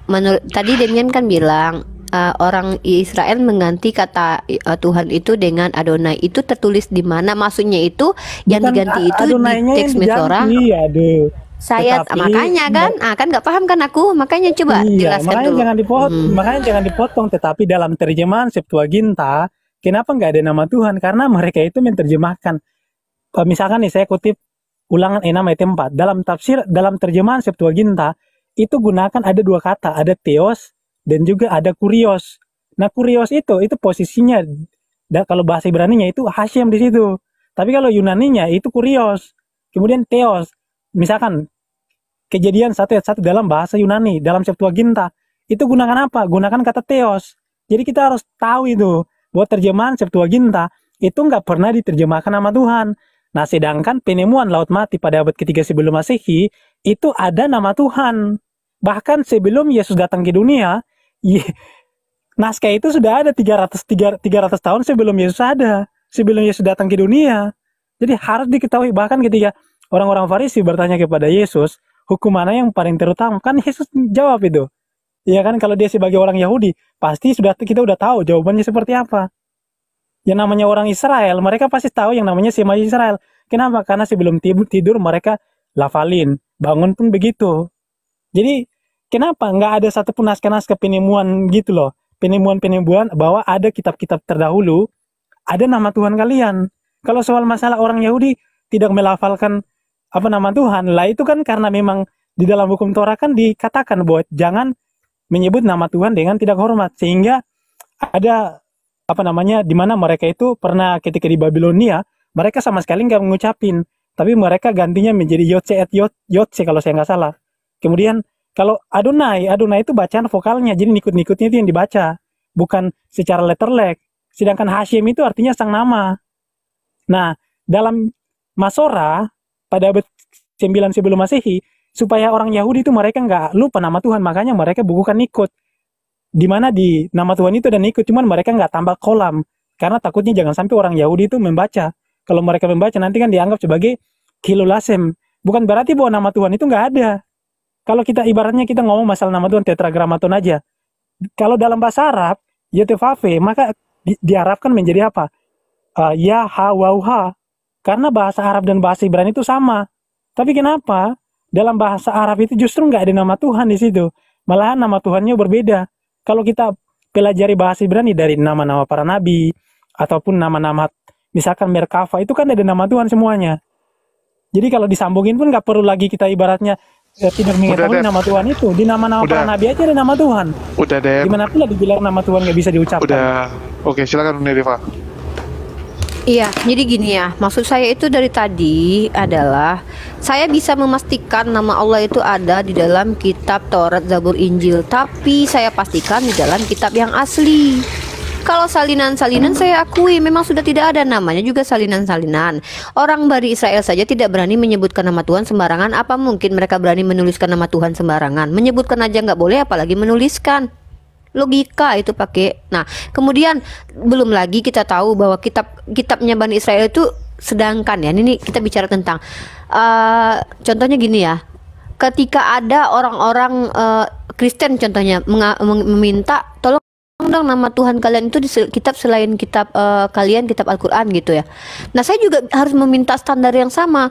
menurut tadi Demian kan bilang orang Israel mengganti kata Tuhan itu dengan Adonai. Itu tertulis di mana? Maksudnya itu yang Bukan diganti itu di Adonainya yang teks Mesora. diganti, aduh. Saya Tetapi makanya kan nggak paham kan aku. Makanya coba iya, jelaskan dulu. makanya jangan dipotong. Tetapi dalam terjemahan Septuaginta, kenapa nggak ada nama Tuhan? Karena mereka itu menerjemahkan. Misalkan nih saya kutip Ulangan 6 ayat 4. Dalam terjemahan Septuaginta itu gunakan ada dua kata, ada theos dan juga ada kurios. Nah, kurios itu posisinya kalau bahasa Ibraninya itu Hashem di situ. Tapi kalau Yunaninya itu kurios. Kemudian theos. Misalkan Kejadian 1 ayat 1 dalam bahasa Yunani, dalam Septuaginta, itu gunakan apa? Gunakan kata theos. Jadi kita harus tahu itu, bahwa terjemahan Septuaginta itu nggak pernah diterjemahkan nama Tuhan. Nah, sedangkan penemuan Laut Mati pada abad ketiga sebelum Masehi, itu ada nama Tuhan. Bahkan sebelum Yesus datang ke dunia, naskah itu sudah ada 300 tahun sebelum Yesus ada. Sebelum Yesus datang ke dunia. Jadi harus diketahui, bahkan ketika orang-orang Farisi bertanya kepada Yesus, hukum mana yang paling terutama? Kan Yesus jawab itu. Ya kan, kalau dia sebagai orang Yahudi, pasti kita udah tahu jawabannya seperti apa. Yang namanya orang Israel, mereka pasti tahu yang namanya Shema Israel. Kenapa? Karena sebelum tidur mereka lafalin, bangun pun begitu. Jadi kenapa nggak ada satupun naskah-naskah penemuan gitu loh, penemuan bahwa ada kitab-kitab terdahulu ada nama Tuhan kalian. Kalau soal masalah orang Yahudi tidak melafalkan apa nama Tuhan lah, itu kan karena memang di dalam hukum Torah kan dikatakan bahwa jangan menyebut nama Tuhan dengan tidak hormat, sehingga ada apa namanya di mana mereka itu pernah ketika di Babilonia mereka sama sekali nggak mengucapin, tapi mereka gantinya menjadi Yotse kalau saya nggak salah. Kemudian kalau Adonai itu bacaan vokalnya, jadi nikut-nikutnya itu yang dibaca, bukan secara letterlek. Sedangkan Hashem itu artinya sang nama. Nah, dalam Masora pada abad 9 sebelum Masehi, supaya orang Yahudi itu mereka nggak lupa nama Tuhan, makanya mereka bukukan nikut. Di mana di nama Tuhan itu ada nikut, cuman mereka nggak tambah kolam. Karena takutnya jangan sampai orang Yahudi itu membaca. Kalau mereka membaca nanti kan dianggap sebagai kilulasem. Bukan berarti bahwa nama Tuhan itu nggak ada. Kalau kita ibaratnya kita ngomong masalah nama Tuhan tetragramaton aja. Kalau dalam bahasa Arab, Yotevave, maka diharapkan menjadi apa? Ya, ha, wau, ha. Karena bahasa Arab dan bahasa Ibrani itu sama. Tapi kenapa dalam bahasa Arab itu justru nggak ada nama Tuhan di situ? Malahan nama Tuhannya berbeda. Kalau kita pelajari bahasa Ibrani dari nama-nama para nabi, ataupun nama-nama, misalkan Merkava, itu kan ada nama Tuhan semuanya. Jadi kalau disambungin pun nggak perlu lagi kita ibaratnya tidak mengetahui nama Tuhan itu. Di nama-nama para nabi aja ada nama Tuhan. Udah deh. Gimana pula dibilang nama Tuhan nggak bisa diucapkan. Udah. Oke, silakan Riva. Iya, jadi gini ya, maksud saya itu dari tadi adalah saya bisa memastikan nama Allah itu ada di dalam kitab Taurat, Zabur, Injil, tapi saya pastikan di dalam kitab yang asli. Kalau salinan-salinan saya akui memang sudah tidak ada, namanya juga salinan-salinan. Orang dari Israel saja tidak berani menyebutkan nama Tuhan sembarangan, apa mungkin mereka berani menuliskan nama Tuhan sembarangan? Menyebutkan aja nggak boleh, apalagi menuliskan. Logika itu pakai. Nah, kemudian belum lagi kita tahu bahwa kitabnya Bani Israel itu, sedangkan ya ini kita bicara tentang contohnya gini ya, ketika ada orang-orang Kristen contohnya meminta tolong dong nama Tuhan kalian itu di kitab selain kitab kalian, kitab Al-Quran gitu ya. Nah, saya juga harus meminta standar yang sama,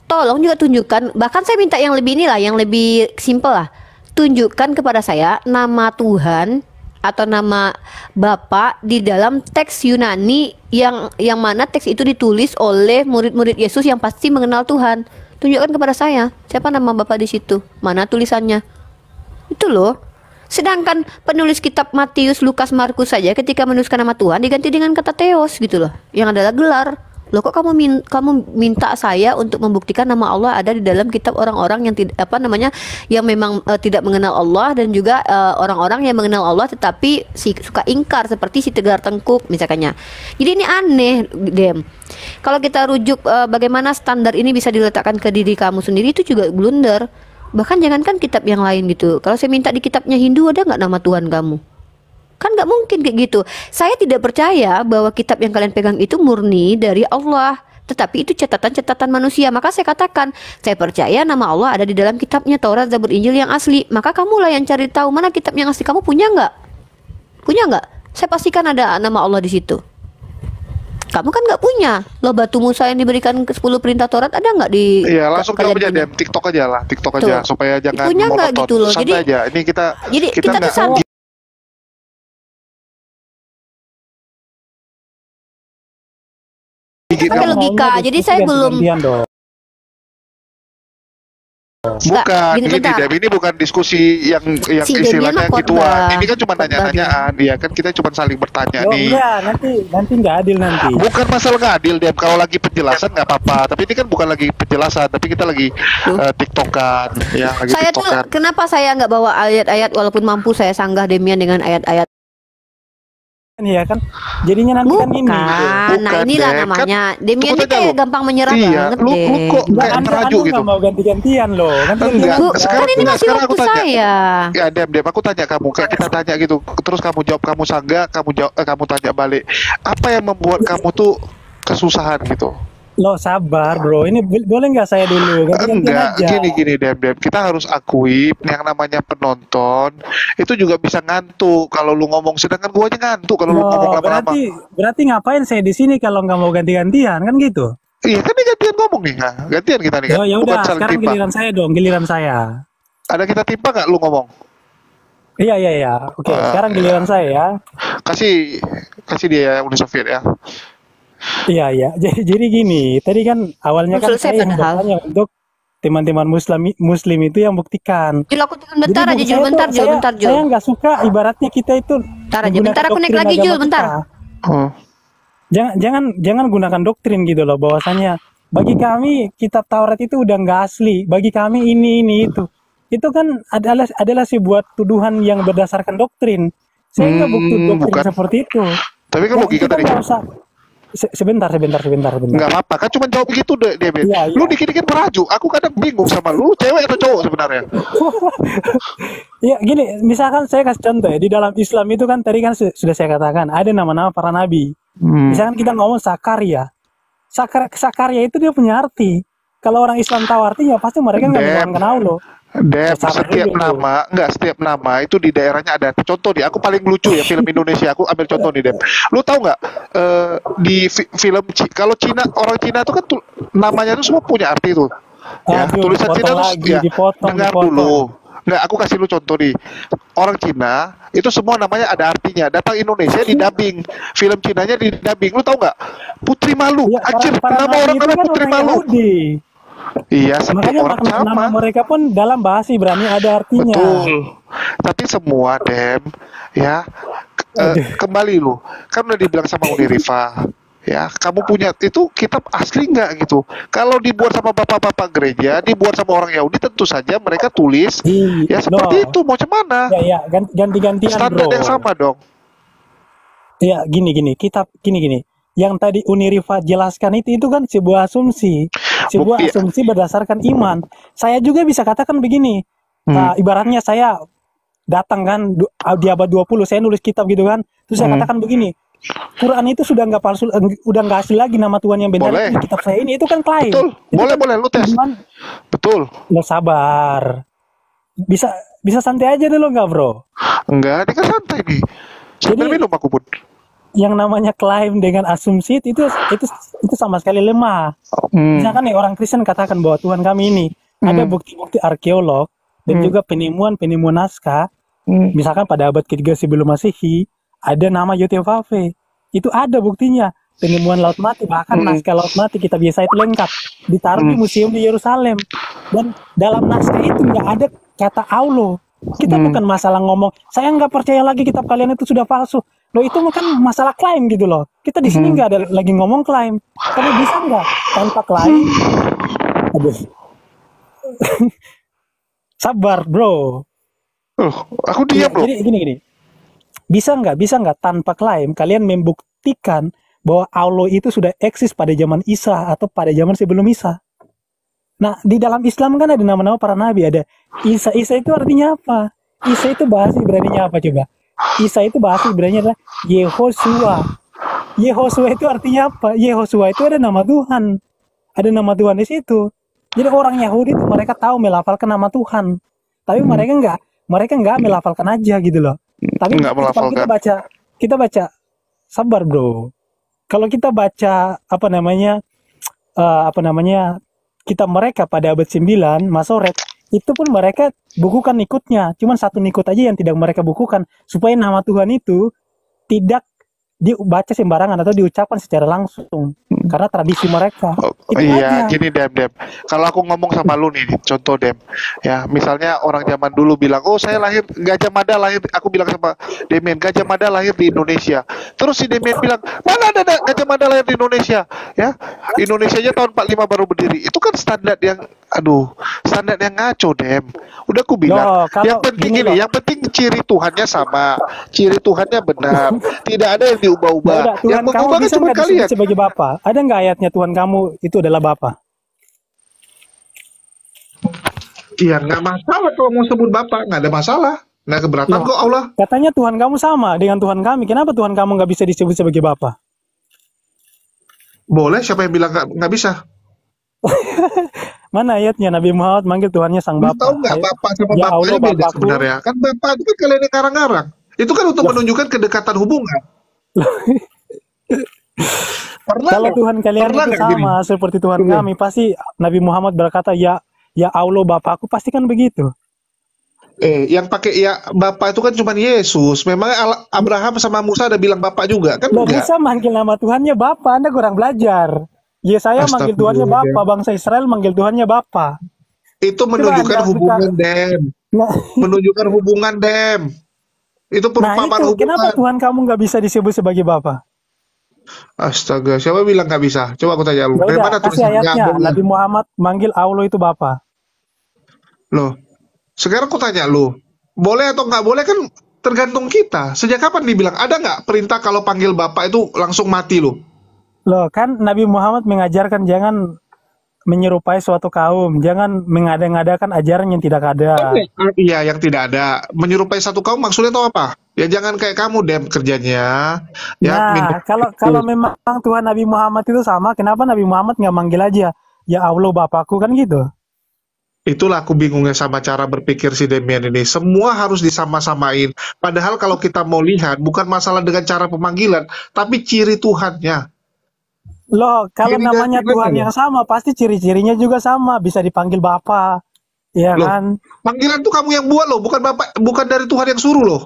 tolong juga tunjukkan, bahkan saya minta yang lebih inilah, yang lebih simple lah, tunjukkan kepada saya nama Tuhan atau nama Bapa di dalam teks Yunani yang mana teks itu ditulis oleh murid-murid Yesus yang pasti mengenal Tuhan. Tunjukkan kepada saya siapa nama Bapa di situ, mana tulisannya. Itu loh. Sedangkan penulis kitab Matius, Lukas, Markus saja ketika menuliskan nama Tuhan diganti dengan kata Theos gitu loh, yang adalah gelar. Loh, kok kamu minta saya untuk membuktikan nama Allah ada di dalam kitab orang-orang yang tidak yang memang tidak mengenal Allah, dan juga orang-orang yang mengenal Allah tetapi suka ingkar seperti si Tegar Tengkuk misalkannya. Jadi ini aneh, Dem. Kalau kita rujuk bagaimana standar ini bisa diletakkan ke diri kamu sendiri, itu juga blunder. Bahkan jangankan kitab yang lain gitu. Kalau saya minta di kitabnya Hindu, ada nggak nama Tuhan kamu? Kan nggak mungkin kayak gitu. Saya tidak percaya bahwa kitab yang kalian pegang itu murni dari Allah. tetapi itu catatan-catatan manusia. Maka saya katakan, saya percaya nama Allah ada di dalam kitabnya Taurat, Zabur, Injil yang asli. Maka kamulah yang cari tahu mana kitab yang asli. Kamu punya nggak? Punya nggak? Saya pastikan ada nama Allah di situ. Kamu kan nggak punya. Loh, batu Musa yang diberikan ke 10 perintah Taurat ada nggak di? Iya, langsung jawab aja punya? Dem, TikTok aja lah, TikTok aja Tuh. supaya jangan Punya nggak monoton. gitu loh. Santai aja. Ini kita Jadi kita tuh nggak santai. gigit Pakai kamu. logika. Jadi saya belum. Nggak, Bukan, gini, gini bentar. Dem, ini bukan diskusi yang Si Demian istilahnya mah gituan. khotbah. Ini kan cuma Khotbah nanya-nanyaan, ya kan kita cuma saling bertanya Oh nih. enggak, nanti nggak adil nanti. Bukan masalah nggak adil Dem, kalau lagi penjelasan nggak apa-apa. Tapi ini kan bukan lagi penjelasan, tapi kita lagi TikTokan, ya lagi Saya tuh TikTokan. kenapa saya nggak bawa ayat-ayat walaupun mampu saya sanggah Demian dengan ayat-ayat. Iya kan, jadinya nanti kan gini. Bukan. Nah Bukan, inilah Dek. namanya. Kan, Demian tunggu ini aja kayak lu. gampang menyerah Iya, banget lu deh. kok Enggak, kayak anda merajuk gitu. nggak mau ganti-gantian loh. Kan Enggak, Kan sekarang ini masih sekarang waktu aku tanya. saya. Ya Dem, aku tanya kamu, kayak kita tanya gitu, terus kamu jawab kamu sanggah, kamu jawab, kamu tanya balik. Apa yang membuat kamu tuh kesusahan gitu? Lo sabar bro, ini boleh nggak saya dulu? Ganti-gantian Enggak, aja. gini Dem, kita harus akui yang namanya penonton itu juga bisa ngantuk kalau lu ngomong, sedangkan gua aja ngantuk kalau lu ngomong Oh, lama-lama. berarti ngapain saya di sini kalau nggak mau ganti-gantian kan gitu? Iya kan, ini gantian ngomong nih, nah, gantian kita nih kan, Oh ya bukan udah, saling sekarang timpa. giliran saya dong, giliran saya. Ada kita timpa nggak lu ngomong? Iya. Oke, sekarang giliran saya ya. Kasih dia Uni Soviet ya. Iya. Jadi gini, tadi kan awalnya kan Belum selesai saya yang padahal. bertanya untuk teman-teman muslim itu yang buktikan. Jul, aku turun bentar Jadi aja, bagi Jul, saya bentar, tuh, Jul, bentar, Jul. Saya nggak suka ibaratnya kita itu Bentar aja, menggunakan bentar aku naik doktrin lagi, agama Jul, bentar. kita. Oh. Jangan gunakan doktrin gitu loh, bahwasannya bagi kami kitab Taurat itu udah nggak asli, bagi kami ini itu kan adalah sebuah tuduhan yang berdasarkan doktrin. Saya nggak butuh doktrin Bukan. seperti itu. Tapi kan Ya, logika kita tadi. nggak usah. Sebentar. Nggak apa-apa, kan cuma jawab gitu deh dia. Iya. Lu dikit-dikit merajuk. Aku kadang bingung sama lu, cewek atau cowok sebenarnya? Ya gini, misalkan saya kasih contoh ya, di dalam Islam itu kan tadi kan sudah saya katakan ada nama-nama para nabi. Misalkan kita ngomong Sakaria. Sakaria itu dia punya arti. Kalau orang Islam tahu artinya pasti mereka nggak Dem. menerangkan Allah. Dem, Sabar setiap dulu. setiap nama itu di daerahnya ada. Contoh nih, aku paling lucu ya film Indonesia. Aku ambil contoh nih, Dem. Lu tahu nggak di film kalau Cina, orang Cina tuh kan namanya tuh semua punya arti tuh. Ya, Aduh, tulisan Cina tuh dengar dulu. Nggak, aku kasih lu contoh nih. Orang Cina itu semua namanya ada artinya. Datang Indonesia di dubbing, film Cinanya di dubbing. Lu tahu nggak? Putri Malu. Ya, Anjir, para nama nabi orang itu namanya kan Putri orang Malu. Yahudi. Iya, setiap Makanya orang nama sama. mereka pun dalam bahasa Ibrani ada artinya. Betul. Tapi semua Dem, ya kembali lu. Kan udah dibilang sama Uni Rifa, ya kamu punya itu kitab asli nggak gitu? Kalau dibuat sama bapak-bapak gereja, dibuat sama orang Yahudi, tentu saja mereka tulis. Ya seperti itu, mau mana? Ya, ganti-gantian Standar bro. yang sama dong. Ya, gini, kitab gini. Yang tadi Uni Rifa jelaskan itu kan sebuah asumsi. Sebuah Bukti. asumsi berdasarkan iman. Saya juga bisa katakan begini. Ibaratnya saya datang kan di abad 20, saya nulis kitab gitu kan. Terus saya katakan begini. Quran itu sudah nggak palsu, udah nggak asli lagi, nama Tuhan yang benar Boleh. itu kitab saya ini, itu kan klaim. Betul, Itu kan boleh lu tes. tuduhan. Betul. Lo sabar. Bisa santai aja dulu nggak bro? Enggak, ini kan santai nih. Sambil Jadi- minum aku pun. Yang namanya klaim dengan asumsi itu sama sekali lemah. Misalkan nih orang Kristen katakan bahwa Tuhan kami ini ada bukti-bukti arkeolog dan juga penemuan naskah. Misalkan pada abad ketiga sebelum Masehi ada nama Yotevave. Itu ada buktinya. Penemuan Laut Mati, bahkan naskah Laut Mati kita biasa itu lengkap ditaruh di museum di Yerusalem. Dan dalam naskah itu nggak ada kata Allah. Kita bukan masalah ngomong saya nggak percaya lagi kitab kalian itu sudah palsu. Loh itu kan masalah klaim gitu loh. Kita di sini nggak ada lagi ngomong klaim. Kamu bisa nggak tanpa klaim? Aduh. Sabar bro. Aku diam loh. Jadi gini. Bisa nggak tanpa klaim kalian membuktikan bahwa Allah itu sudah eksis pada zaman Isa atau pada zaman sebelum Isa? Nah, di dalam Islam kan ada nama-nama para nabi, ada Isa. Isa itu artinya apa? Isa itu bahasa Ibrani-nya apa coba? Isa itu bahasa Ibrani adalah Yehoshua. Yehosua itu artinya apa? Yehosua itu ada nama Tuhan. Ada nama Tuhan di situ. Jadi orang Yahudi itu mereka tahu melafalkan nama Tuhan. Tapi mereka enggak melafalkan aja gitu loh. Tapi Nggak kalau melafalkan. kita baca sabar bro. Kalau kita baca kitab mereka pada abad 9 Masoret, itu pun mereka bukukan nikutnya. Cuman satu nikut aja yang tidak mereka bukukan supaya nama Tuhan itu tidak dibaca sembarangan atau diucapkan secara langsung karena tradisi mereka. Oh, Itu iya, aja. gini Dem. Kalau aku ngomong sama lu nih, contoh Dem. Ya, misalnya orang zaman dulu bilang, "Oh, saya lahir Gajah Mada lahir." Aku bilang sama Demian, "Gajah Mada lahir di Indonesia." Terus si Demian bilang, "Mana ada Gajah Mada lahir di Indonesia?" Ya. Indonesianya tahun 45 baru berdiri. Itu kan standar yang standar yang ngaco, Dem. Udah aku bilang, Loh, kalau yang penting gini ini, loh. yang penting ciri Tuhannya sama. Ciri Tuhannya benar. Tidak ada yang Ya diubah-ubah. udah, Yang Tuhan kamu mengubah kan bisa cuma nggak kalian. disebut sebagai Bapa? Ada nggak ayatnya Tuhan kamu itu adalah Bapa? Iya, nggak masalah kalau mau sebut Bapak, nggak ada masalah. Nggak keberatan Loh, kok Allah. katanya Tuhan kamu sama dengan Tuhan kami. Kenapa Tuhan kamu nggak bisa disebut sebagai Bapa? Boleh, siapa yang bilang nggak bisa? Mana ayatnya Nabi Muhammad manggil Tuhannya Sang Lu Bapa? tahu nggak Bapak sama Ya Bapaknya Allah beda Bapakku. sebenarnya? Kan Bapak itu kan kalian yang karang-karang. Itu kan untuk Loh, menunjukkan kedekatan hubungan. Pernah kalau nggak? Tuhan kalian Pernah itu nggak gini? sama seperti Tuhan Iya. kami, pasti Nabi Muhammad berkata, ya Allah Bapakku, pasti kan begitu. Yang pakai ya Bapak itu kan cuma Yesus. Memangnya Abraham sama Musa ada bilang Bapak juga? Kan Loh, enggak? bisa manggil nama Tuhannya Bapa, Anda kurang belajar. Yesaya manggil Tuhannya Bapa, Astagfirullah. bangsa Israel manggil Tuhannya Bapa. Itu Coba menunjukkan Anda buka. hubungan, Dem. Nah, Menunjukkan hubungan, Dem. Itu nah perumpamaan itu, kenapa hubungan. Tuhan kamu nggak bisa disebut sebagai Bapa? Astaga, siapa bilang nggak bisa? Coba aku tanya lu. Ya Dari udah, mana kasih tulisannya? ayatnya. Boleh. Nabi Muhammad manggil Allah itu Bapa. Loh, sekarang aku tanya lu. Boleh atau nggak boleh kan tergantung kita. Sejak kapan dibilang? Ada nggak perintah kalau panggil Bapak itu langsung mati lu? Loh, kan Nabi Muhammad mengajarkan jangan menyerupai suatu kaum, jangan mengada-ngadakan ajaran yang tidak ada. Iya, yang tidak ada. Menyerupai satu kaum maksudnya tahu apa? Ya jangan kayak kamu, Dem, kerjanya. Ya, Nah, kalau memang Tuhan Nabi Muhammad itu sama, kenapa Nabi Muhammad nggak manggil aja, ya Allah Bapakku, kan gitu? itulah aku bingungnya sama cara berpikir si Demian ini. Semua harus disama-samain. Padahal kalau kita mau lihat, bukan masalah dengan cara pemanggilan, tapi ciri Tuhannya. Loh, kalau Ciri namanya dari Tuhan mana? yang sama, pasti ciri-cirinya juga sama, bisa dipanggil Bapa, ya Loh, kan? panggilan tuh kamu yang buat loh, bukan Bapak, bukan dari Tuhan yang suruh loh.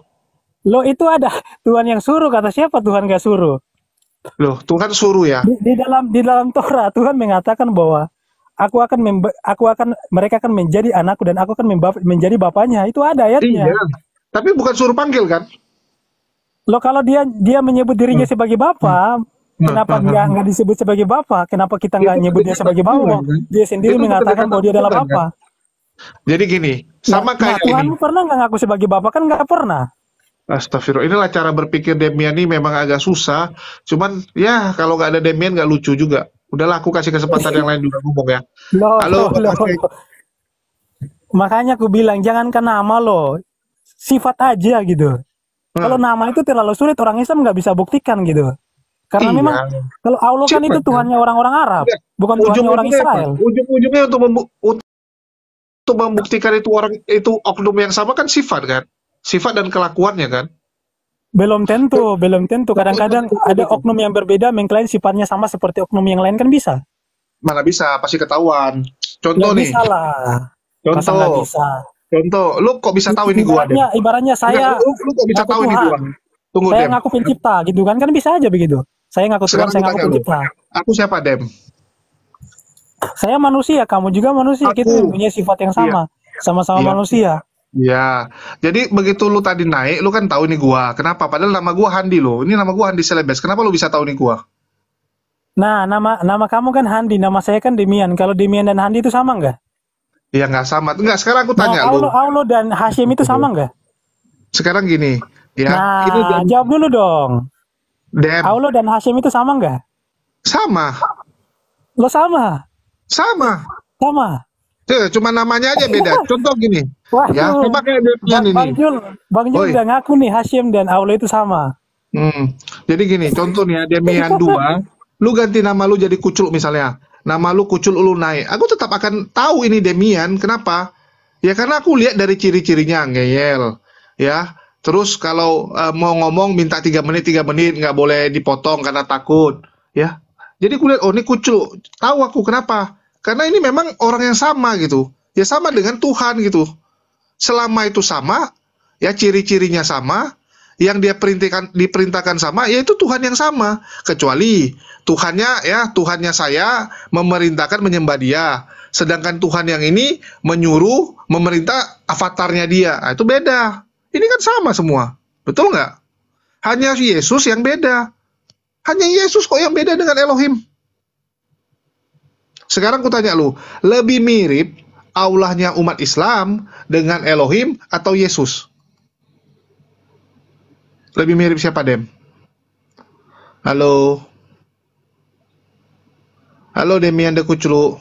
Loh, itu ada Tuhan yang suruh, kata siapa Tuhan gak suruh? Loh, Tuhan suruh ya. Di dalam Torah Tuhan mengatakan bahwa mereka akan menjadi anakku dan aku akan menjadi bapaknya. Itu ada ayatnya. Iya. Tapi bukan suruh panggil kan? Loh, kalau dia menyebut dirinya sebagai bapa, kenapa nggak disebut sebagai bapa? Kenapa kita nggak Itu nyebut dia sebagai bapa? Dia sendiri Itu mengatakan bahwa dia adalah Tuhan, bapa. Jadi gini, sama Nah, kayak ini. Tuhan pernah nggak ngaku sebagai bapa? Kan nggak pernah. Astagfirullah, inilah cara berpikir Demian ini memang agak susah. Cuman ya kalau nggak ada Demian nggak lucu juga. Udahlah, aku kasih kesempatan yang lain juga ngomong ya. Loh, Halo, loh, loh. makasih. Makanya aku bilang jangankan nama loh, sifat aja gitu. Kalau nama itu terlalu sulit, orang Islam nggak bisa buktikan gitu. Karena Iya. memang kalau Allah kan itu Sifat, Tuhannya orang-orang Arab, Enggak. bukan Tuhannya orang Ujung-ujungnya apa? Israel. Ujung-ujungnya untuk membuktikan itu orang itu oknum yang sama kan sifat kan? Sifat dan kelakuannya kan? Belum tentu, belum tentu. Kadang-kadang ada oknum yang berbeda mengklaim sifatnya sama seperti oknum yang lain kan bisa. Mana bisa, pasti ketahuan. Contoh Nggak nih, bisa lah. Masa nggak contoh, bisa? contoh. Lu kok bisa tahu ini gua deh? Ibaratnya saya Lu kok bisa ngaku tahu ini Tuhan, gua? Tunggu saya Dem. ngaku pencipta gitu kan bisa aja begitu. Saya ngaku Tuhan, Sekarang saya gua ngaku tanya lu. pencipta. Aku siapa Dem? Saya manusia, kamu juga manusia. Kita Aku. mempunyai sifat yang sama. Sama-sama Iya. manusia. Ya, jadi begitu lu tadi naik, lu kan tahu ini gua. Kenapa? Padahal nama gua Handi lo. Ini nama gua Handi Selebes. Kenapa lu bisa tahu ini gua? Nah, nama kamu kan Handi, nama saya kan Demian. Kalau Demian dan Handi itu sama nggak? Ya nggak sama. Nggak, sekarang aku Nah, tanya lu. Allah dan Hashim itu sama nggak? Sekarang gini, ya. Ini Nah, jawab dulu dong. Dem. Allah dan Hashim itu sama nggak? Sama. Lo sama? Sama. Sama. Cuma namanya aja beda. Contoh gini. Waduh, Ya, coba kayak Demian Bang ini. Jul Oi. udah ngaku nih Hashim dan Allah itu sama. Jadi gini, contoh nih ya, Demian 2, lu ganti nama lu jadi Kucluk misalnya. Nama lu Kucluk lu naik. Aku tetap akan tahu ini Demian. Kenapa? Ya karena aku lihat dari ciri-cirinya ngeyel, ya. Terus kalau mau ngomong minta 3 menit nggak boleh dipotong karena takut, ya. Jadi aku lihat, oh ini Kucluk. Tahu aku kenapa? Karena ini memang orang yang sama gitu. Ya sama dengan Tuhan gitu. Selama itu sama, ya ciri-cirinya sama, yang dia diperintahkan sama, yaitu Tuhan yang sama. Kecuali Tuhannya saya memerintahkan menyembah dia, sedangkan Tuhan yang ini menyuruh memerintah avatarnya dia. Nah, itu beda. Ini kan sama semua, betul nggak? Hanya Yesus yang beda. Hanya Yesus kok yang beda dengan Elohim. Sekarang ku tanya lu, lebih mirip Allahnya umat Islam dengan Elohim atau Yesus? Lebih mirip siapa, Dem? Halo? Halo, Demian de Kuclu.